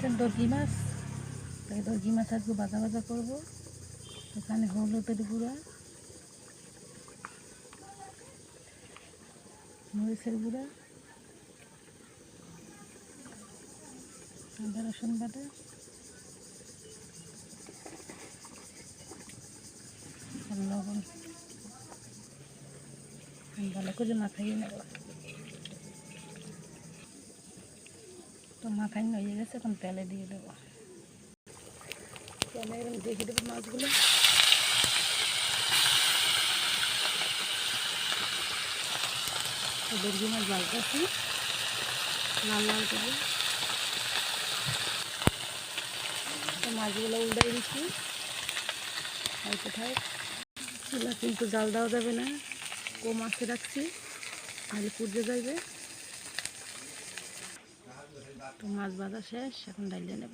হচ্ছে দর্গি মাছ। তাই দর্গি মাছ আজকে ভাজা ভাজা করবো। এখানে হলুদের গুঁড়া, মরিচের গুঁড়া, আদা রসুন বাটা, আর লবণ ভালো করে মাখাইয়ে নেব। তো মাখাই হয়ে গেছে, এখন তেলে দিয়ে দেবো। তেলে এরকম দেখে দেবো মাছগুলো। দর্গি মাছ ভাজতেছি লাল লাল করে। তো মাছগুলো উল্টাই দিচ্ছি। হয়তো থাক, চুলা কিন্তু জাল দেওয়া যাবে না, কম আঁচে রাখছি, তাহলে পুড়ে যাবে। তো মাছ ভাজা শেষ, এখন ডালিয়ে নেব।